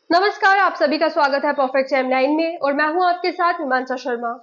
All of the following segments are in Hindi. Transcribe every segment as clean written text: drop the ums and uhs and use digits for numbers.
नमस्कार, आप सभी का स्वागत है परफेक्ट टाइमलाइन में और मैं हूं आपके साथ हिमांशा शर्मा।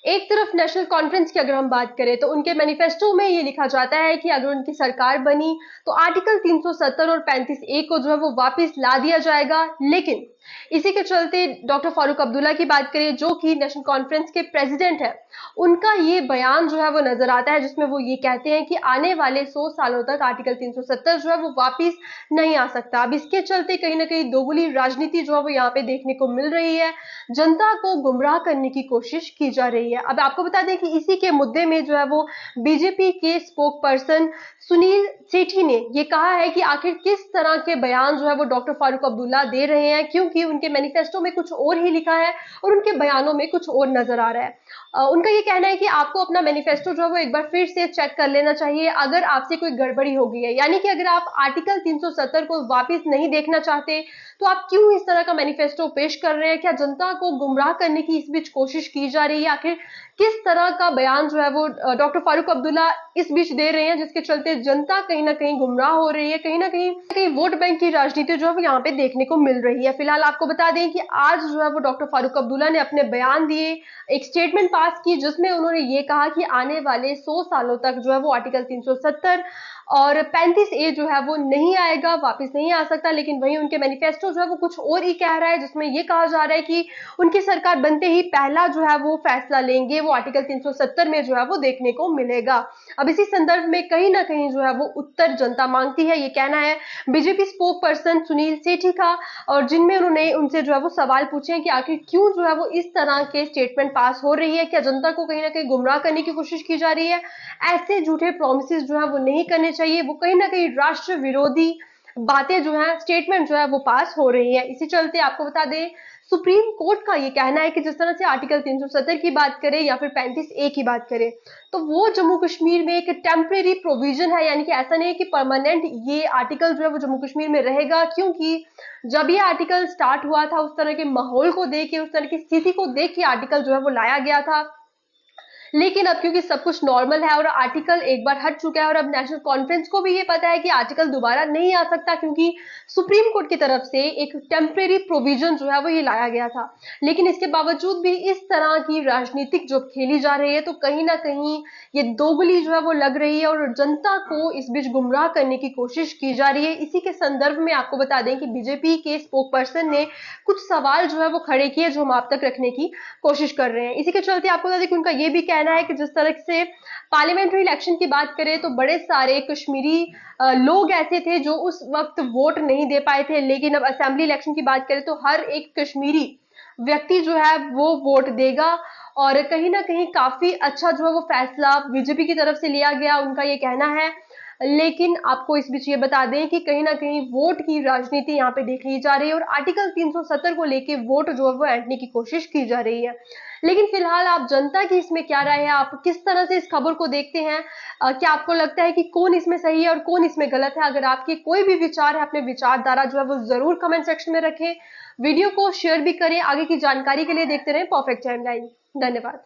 एक तरफ नेशनल कॉन्फ्रेंस की अगर हम बात करें तो उनके मैनिफेस्टो में ये लिखा जाता है कि अगर उनकी सरकार बनी तो आर्टिकल 370 और 35A को जो है वो वापस ला दिया जाएगा। लेकिन इसी के चलते डॉक्टर फारूक अब्दुल्ला की बात करें जो कि नेशनल कॉन्फ्रेंस के प्रेसिडेंट है, उनका ये बयान जो है वो नजर आता है जिसमें वो ये कहते हैं कि आने वाले 100 सालों तक आर्टिकल 370 जो है वो वापस नहीं आ सकता। अब इसके चलते कहीं ना कहीं दोगुली राजनीति जो है वो यहाँ पे देखने को मिल रही है, जनता को गुमराह करने की कोशिश की जा रही है। अब आपको बता दें कि इसी के मुद्दे में जो है वो बीजेपी के स्पोक पर्सन सुनील सेठी ने ये कहा है कि आखिर किस तरह के बयान जो है वो डॉक्टर फारूक अब्दुल्ला दे रहे हैं, क्योंकि उनके मैनिफेस्टो में कुछ और ही लिखा है और उनके बयानों में कुछ और नजर आ रहा है। उनका ये कहना है कि आपको अपना मैनिफेस्टो जो है वो एक बार फिर से चेक कर लेना चाहिए अगर आपसे कोई गड़बड़ी हो गई है, यानी कि अगर आप आर्टिकल 370 को वापस नहीं देखना चाहते तो आप क्यों इस तरह का मैनिफेस्टो पेश कर रहे हैं? क्या जनता को गुमराह करने की इस बीच कोशिश की जा रही है? आखिर किस तरह का बयान जो है वो डॉक्टर फारूक अब्दुल्ला इस बीच दे रहे हैं जिसके चलते जनता कहीं ना कहीं गुमराह हो रही है, कहीं ना कहीं वोट बैंक की राजनीति जो है वो यहाँ पे देखने को मिल रही है। फिलहाल आपको बता दें कि आज जो है वो डॉक्टर फारूक अब्दुल्ला ने अपने बयान दिए, एक स्टेटमेंट पास की जिसमें उन्होंने ये कहा कि आने वाले 100 सालों तक जो है वो आर्टिकल 370 और 35A जो है वो नहीं आएगा, वापस नहीं आ सकता। लेकिन वहीं उनके मैनिफेस्टो जो है वो कुछ और ही कह रहा है जिसमें ये कहा जा रहा है कि उनकी सरकार बनते ही पहला जो है वो फैसला लेंगे वो आर्टिकल 370 में जो है वो देखने को मिलेगा। अब इसी संदर्भ में कहीं ना कहीं जो है वो उत्तर जनता मांगती है, ये कहना है बीजेपी स्पोक पर्सन सुनील सेठी का, और जिनमें उन्होंने उनसे जो है वो सवाल पूछे हैं कि आखिर क्यों जो है वो इस तरह के स्टेटमेंट पास हो रही है, क्या जनता को कहीं ना कहीं गुमराह करने की कोशिश की जा रही है? ऐसे झूठे प्रोमिस जो है वो नहीं करने चाहिए, वो कहीं ना कहीं राष्ट्र विरोधी बातें जो है, स्टेटमेंट जो है वो पास हो रही है। इसी चलते आपको बता दें सुप्रीम कोर्ट का ये कहना है कि जिस तरह से आर्टिकल 370 की बात करें या फिर 35A की बात करें तो वो जम्मू कश्मीर में एक टेम्परेरी प्रोविजन है, यानी कि ऐसा नहीं है कि परमानेंट ये आर्टिकल जो है वो जम्मू कश्मीर में रहेगा। क्योंकि जब ये आर्टिकल स्टार्ट हुआ था उस तरह के माहौल को देख के, उस तरह की स्थिति को देख के आर्टिकल जो है वो लाया गया था। लेकिन अब क्योंकि सब कुछ नॉर्मल है और आर्टिकल एक बार हट चुका है और अब नेशनल कॉन्फ्रेंस को भी ये पता है कि आर्टिकल दोबारा नहीं आ सकता, क्योंकि सुप्रीम कोर्ट की तरफ से एक टेम्परेरी प्रोविजन जो है वो ये लाया गया था। लेकिन इसके बावजूद भी इस तरह की राजनीतिक जो खेली जा रही है तो कहीं ना कहीं ये दोगली जो है वो लग रही है और जनता को इस बीच गुमराह करने की कोशिश की जा रही है। इसी के संदर्भ में आपको बता दें कि बीजेपी के स्पोक पर्सन ने कुछ सवाल जो है वो खड़े किए जो हम आप तक रखने की कोशिश कर रहे हैं। इसी के चलते आपको बता दें कि उनका ये भी कहना है कि जिस तरह से पार्लियामेंट्री इलेक्शन की बात करें तो बड़े सारे कश्मीरी लोग ऐसे थे जो उस वक्त वोट नहीं दे पाए थे, लेकिन अब असेंबली इलेक्शन की बात करें तो हर एक कश्मीरी व्यक्ति जो है वो वोट देगा। और कहीं ना कहीं काफी अच्छा जो है वो फैसला बीजेपी की तरफ से लिया गया, उनका ये कहना है। लेकिन आपको इस बीच ये बता दें कि कहीं ना कहीं वोट की राजनीति यहाँ पे देख ली जा रही है और आर्टिकल 370 को लेके वोट जो है वो ऐंठने की कोशिश की जा रही है। लेकिन फिलहाल आप जनता की इसमें क्या राय है, आप किस तरह से इस खबर को देखते हैं? क्या आपको लगता है कि कौन इसमें सही है और कौन इसमें गलत है? अगर आपके कोई भी विचार है, अपने विचारधारा जो है वो जरूर कमेंट सेक्शन में रखें। वीडियो को शेयर भी करें। आगे की जानकारी के लिए देखते रहें परफेक्ट टाइमलाइन। धन्यवाद।